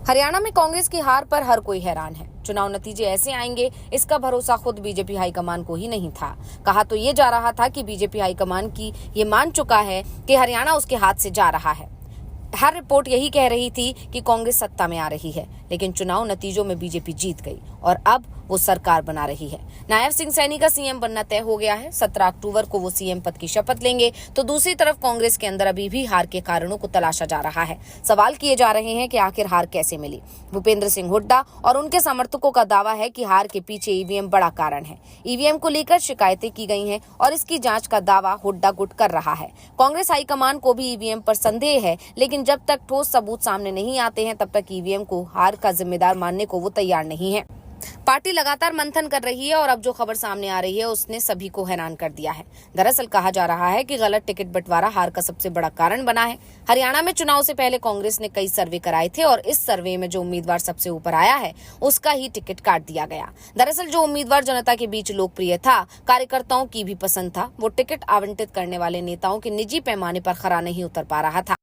हरियाणा में कांग्रेस की हार पर हर कोई हैरान है। चुनाव नतीजे ऐसे आएंगे, इसका भरोसा खुद बीजेपी हाईकमान को ही नहीं था। कहा तो ये जा रहा था कि बीजेपी हाईकमान की ये मान चुका है कि हरियाणा उसके हाथ से जा रहा है। हर रिपोर्ट यही कह रही थी कि कांग्रेस सत्ता में आ रही है, लेकिन चुनाव नतीजों में बीजेपी जीत गई और अब वो सरकार बना रही है। नायब सिंह सैनी का सीएम बनना तय हो गया है। 17 अक्टूबर को वो सीएम पद की शपथ लेंगे। तो दूसरी तरफ कांग्रेस के अंदर अभी भी हार के कारणों को तलाशा जा रहा है। सवाल किए जा रहे हैं कि आखिर हार कैसे मिली। भूपेंद्र सिंह हुड्डा और उनके समर्थकों का दावा है कि हार के पीछे ईवीएम बड़ा कारण है। ईवीएम को लेकर शिकायतें की गई हैं और इसकी जांच का दावा हुड्डा गुट कर रहा है। कांग्रेस हाईकमान को भी ईवीएम पर संदेह है, लेकिन जब तक ठोस सबूत सामने नहीं आते हैं तब तक ईवीएम को हार का जिम्मेदार मानने को वो तैयार नहीं है। पार्टी लगातार मंथन कर रही है और अब जो खबर सामने आ रही है उसने सभी को हैरान कर दिया है। दरअसल कहा जा रहा है कि गलत टिकट बंटवारा हार का सबसे बड़ा कारण बना है। हरियाणा में चुनाव से पहले कांग्रेस ने कई सर्वे कराए थे और इस सर्वे में जो उम्मीदवार सबसे ऊपर आया है उसका ही टिकट काट दिया गया। दरअसल जो उम्मीदवार जनता के बीच लोकप्रिय था, कार्यकर्ताओं की भी पसंद था, वो टिकट आवंटित करने वाले नेताओं के निजी पैमाने पर खरा नहीं उतर पा रहा था।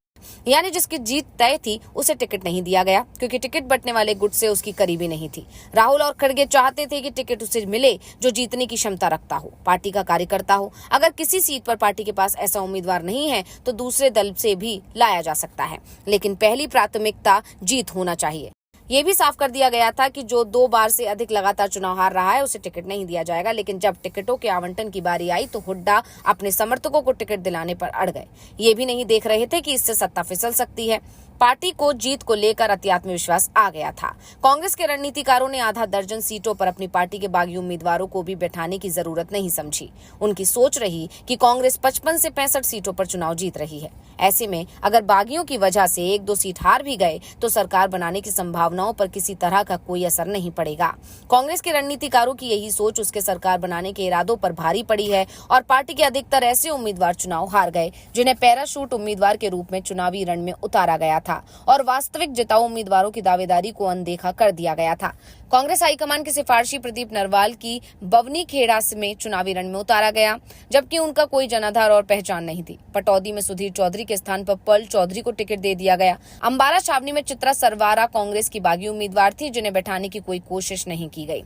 यानी जिसकी जीत तय थी उसे टिकट नहीं दिया गया, क्योंकि टिकट बंटने वाले गुट से उसकी करीबी नहीं थी। राहुल और खड़गे चाहते थे कि टिकट उसे मिले जो जीतने की क्षमता रखता हो, पार्टी का कार्यकर्ता हो। अगर किसी सीट पर पार्टी के पास ऐसा उम्मीदवार नहीं है तो दूसरे दल से भी लाया जा सकता है, लेकिन पहली प्राथमिकता जीत होना चाहिए। ये भी साफ कर दिया गया था कि जो 2 बार से अधिक लगातार चुनाव हार रहा है उसे टिकट नहीं दिया जाएगा। लेकिन जब टिकटों के आवंटन की बारी आई तो हुड्डा अपने समर्थकों को टिकट दिलाने पर अड़ गए। ये भी नहीं देख रहे थे कि इससे सत्ता फिसल सकती है। पार्टी को जीत को लेकर अति आत्मविश्वास आ गया था। कांग्रेस के रणनीतिकारों ने आधा दर्जन सीटों पर अपनी पार्टी के बागी उम्मीदवारों को भी बैठाने की जरूरत नहीं समझी। उनकी सोच रही कि कांग्रेस 55 से 65 सीटों पर चुनाव जीत रही है। ऐसे में अगर बागियों की वजह से 1-2 सीट हार भी गए तो सरकार बनाने की संभावनाओं पर किसी तरह का कोई असर नहीं पड़ेगा। कांग्रेस के रणनीतिकारों की यही सोच उसके सरकार बनाने के इरादों पर भारी पड़ी है और पार्टी के अधिकतर ऐसे उम्मीदवार चुनाव हार गए जिन्हें पैराशूट उम्मीदवार के रूप में चुनावी रण में उतारा गया था और वास्तविक जिताऊ उम्मीदवारों की दावेदारी को अनदेखा कर दिया गया था। कांग्रेस हाईकमान के सिफारशी प्रदीप नरवाल की बवनी खेड़ा में चुनावी रण में उतारा गया, जबकि उनका कोई जनाधार और पहचान नहीं थी। पटौदी में सुधीर चौधरी के स्थान पर पर्ल चौधरी को टिकट दे दिया गया। अंबाला छावनी में चित्रा सरवारा कांग्रेस की बागी उम्मीदवार थी जिन्हें बैठाने की कोई कोशिश नहीं की गई,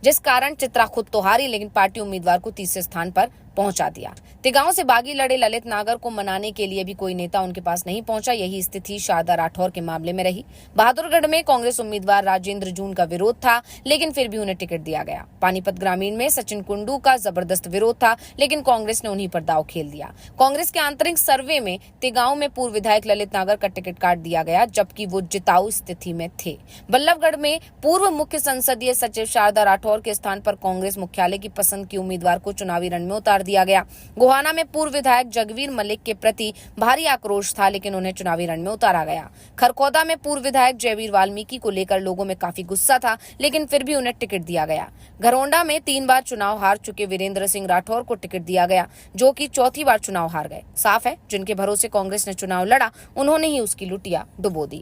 जिस कारण चित्रा खुद तो हारी लेकिन पार्टी उम्मीदवार को तीसरे स्थान पर पहुंचा दिया। तिगांव से बागी लड़े ललित नागर को मनाने के लिए भी कोई नेता उनके पास नहीं पहुंचा। यही स्थिति शारदा राठौर के मामले में रही। बहादुरगढ़ में कांग्रेस उम्मीदवार राजेंद्र जून का विरोध था, लेकिन फिर भी उन्हें टिकट दिया गया। पानीपत ग्रामीण में सचिन कुंडू का जबरदस्त विरोध था, लेकिन कांग्रेस ने उन्हीं पर दांव खेल दिया। कांग्रेस के आंतरिक सर्वे में तिगांव में पूर्व विधायक ललित नागर का टिकट काट दिया गया, जबकि वो जिताऊ स्थिति में थे। बल्लभगढ़ में पूर्व मुख्य संसदीय सचिव शारदा राठौर के स्थान पर कांग्रेस मुख्यालय की पसंद की उम्मीदवार को चुनावी रण में उतार दिया गया। गोहाना में पूर्व विधायक जगवीर मलिक के प्रति भारी आक्रोश था, लेकिन उन्हें चुनावी रण में उतारा गया। खरखौदा में पूर्व विधायक जयवीर वाल्मीकि को लेकर लोगों में काफी गुस्सा था, लेकिन फिर भी उन्हें टिकट दिया गया। घरौंडा में 3 बार चुनाव हार चुके वीरेंद्र सिंह राठौर को टिकट दिया गया, जो कि चौथी बार चुनाव हार गए। साफ है, जिनके भरोसे कांग्रेस ने चुनाव लड़ा उन्होंने ही उसकी लुटिया डुबो दी।